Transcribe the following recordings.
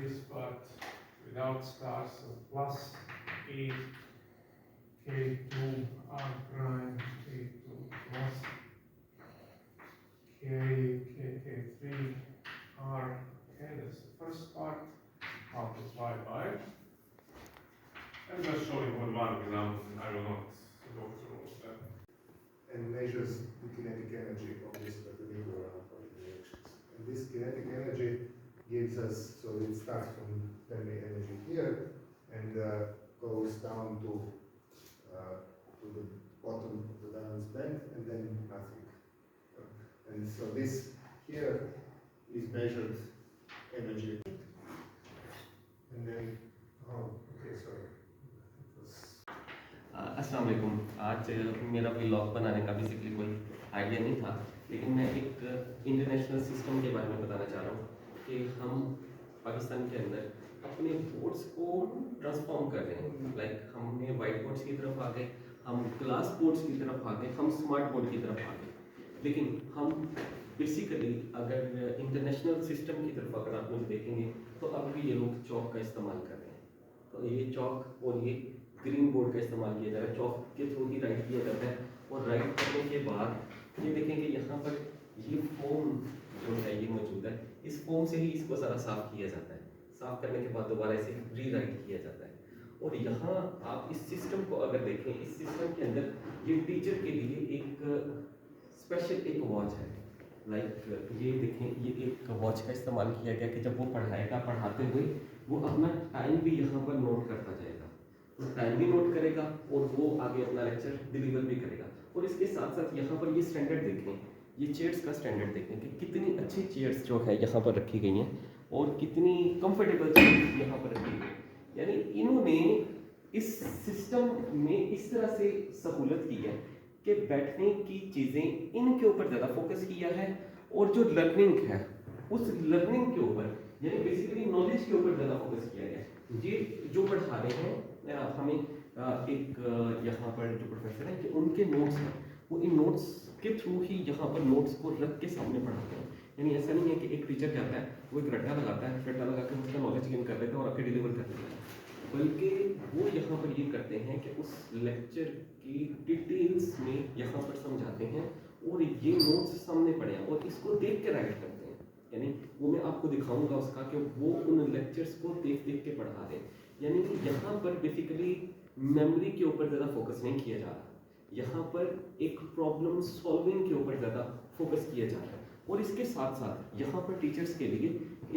this part without stars, so plus E K2 R prime K2 plus K3 R. Okay, that's the first part. Multiply by. And just showing one example, I will not go through all of them. And measures the kinetic energy of this perpendicular directions. And this kinetic energy gives us, so it starts from Fermi energy here and goes down to the bottom of the valence band and then nothing. And so this here is measured energy. And then, oh, okay, sorry. अस्सलाम वालेकुम। आज मेरा vlog बनाने का basically कोई idea नहीं था, लेकिन मैं एक इंटरनेशनल सिस्टम के बारे में बताना चाह रहा हूँ कि हम पाकिस्तान के अंदर अपने बोर्ड्स को ट्रांसफॉर्म कर रहे हैं। लाइक हमने वाइट बोर्ड्स की तरफ आ गए, हम ग्लास बोर्ड्स की तरफ आ गए, हम स्मार्ट बोर्ड की तरफ आ गए। लेकिन हम बेसिकली अगर इंटरनेशनल सिस्टम की तरफ अगर आप मुझे देखेंगे तो अब भी ये लोग चौक का इस्तेमाल कर रहे हैं। तो ये चौक और ये ग्रीन बोर्ड का इस्तेमाल किया जा रहा है, चौक के थ्रू ही राइट किया जाता है। और राइट करने के बाद ये देखेंगे यहाँ पर ये फोम जो है ये मौजूद है, इस फोम से ही इसको ज़रा साफ किया जाता है। साफ करने के बाद दोबारा इसे री राइट किया जाता है। और यहाँ आप इस सिस्टम को अगर देखें, इस सिस्टम के अंदर ये टीचर के लिए एक स्पेशल एक वॉच है। लाइक ये देखें, ये एक वॉच का इस्तेमाल किया गया कि जब वो पढ़ाएगा, पढ़ाते हुए वो अपना टाइम भी यहाँ पर नोट करता जाएगा, तो टाइम भी नोट करेगा और वो आगे अपना लेक्चर डिलीवर भी करेगा। और इसके साथ साथ यहाँ पर ये स्टैंडर्ड देखें, ये चेयर्स का स्टैंडर्ड देखें कि कितनी अच्छी चेयर्स जो है यहाँ पर रखी गई हैं और कितनी कंफर्टेबल चेयर्स यहाँ पर रखी गई हैं। यानी इन्होंने इस सिस्टम में इस तरह से सहूलत की है कि बैठने की चीज़ें इनके ऊपर ज़्यादा फोकस किया है और जो लर्निंग है उस लर्निंग के ऊपर यानी बेसिकली नॉलेज के ऊपर ज़्यादा फोकस किया गया है। ये जो पढ़ा रहे हैं हमें एक यहाँ पर जो प्रोफेसर हैं कि उनके नोट्स हैं, वो इन नोट्स के थ्रू ही यहाँ पर नोट्स को रख के सामने पढ़ाते हैं। यानी ऐसा नहीं है कि एक टीचर जाता है, वो एक रट्टा लगाता है, रट्टा लगा के उसका नॉलेज गेन कर लेते हैं और आके डिलीवर कर देते हैं, बल्कि वो यहाँ पर ये करते हैं कि उस लेक्चर की डिटेल्स में यहाँ पर समझाते हैं और ये नोट्स सामने पढ़े हैं और इसको देख के राइट करते हैं। यानी वो मैं आपको दिखाऊंगा उसका कि वो उन लेक्चर्स को देख देख के पढ़ा दें। यानी कि यहाँ पर बेसिकली मेमोरी के ऊपर ज़्यादा फोकस नहीं किया जा रहा, यहाँ पर एक प्रॉब्लम सॉल्विंग के ऊपर ज़्यादा फोकस किया जा रहा है। और इसके साथ साथ यहाँ पर टीचर्स के लिए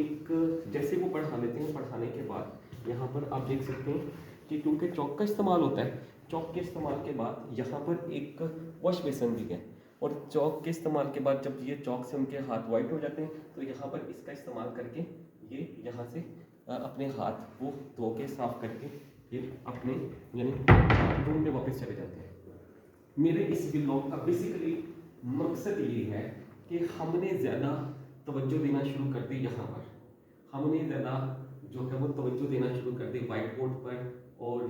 एक जैसे वो पढ़ा लेते हैं, पढ़ाने के बाद यहाँ पर आप देख सकते हैं कि क्योंकि चौक का इस्तेमाल होता है, चौक के इस्तेमाल के बाद यहाँ पर एक वॉश बेसन भी है और चौक के इस्तेमाल के बाद जब ये चौक से उनके हाथ वाइट हो जाते हैं तो यहाँ पर इसका इस्तेमाल करके ये यहाँ से अपने हाथ को धो के साफ करके फिर अपने यानी रूम में वापस चले जाते हैं। मेरे इस व्लॉग का बेसिकली मकसद ये है कि हमने ज़्यादा तवज्जो देना शुरू कर दी यहाँ पर, हमने ज़्यादा जो है वो तवज्जो देना शुरू कर दी वाइट बोर्ड पर और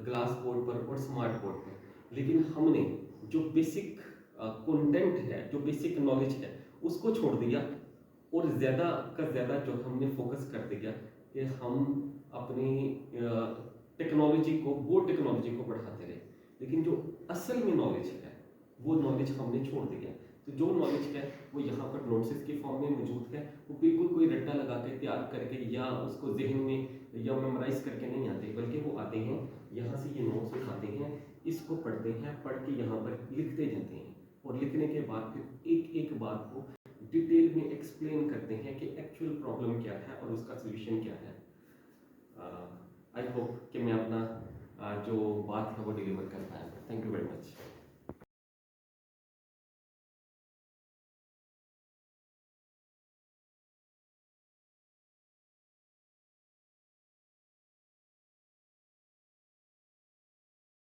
ग्लास बोर्ड पर और स्मार्ट बोर्ड पर, लेकिन हमने जो बेसिक कंटेंट है, जो बेसिक नॉलेज है उसको छोड़ दिया और ज़्यादा का ज़्यादा जो हमने फोकस कर दिया कि हम अपनी टेक्नोलॉजी को, वो टेक्नोलॉजी को बढ़ाते रहे, लेकिन जो असल में नॉलेज है वो नॉलेज हमने छोड़ दिया। तो जो नॉलेज है वो यहाँ पर नोट्स के फॉर्म में मौजूद है, वो बिल्कुल कोई रट्टा लगा के तैयार करके या उसको जहन में या मेमोराइज करके नहीं आते, बल्कि वो आते हैं यहाँ से ये नोट्स उठाते हैं, इसको पढ़ते हैं, पढ़ के यहाँ पर लिखते जाते हैं और लिखने के बाद फिर एक एक बात को डिटेल में एक्सप्लेन करते हैं कि एक्चुअल प्रॉब्लम क्या है और उसका सोल्यूशन क्या है। आई होप कि मैं अपना जो बात है वो डिलीवर कर पाया। Thank you very much.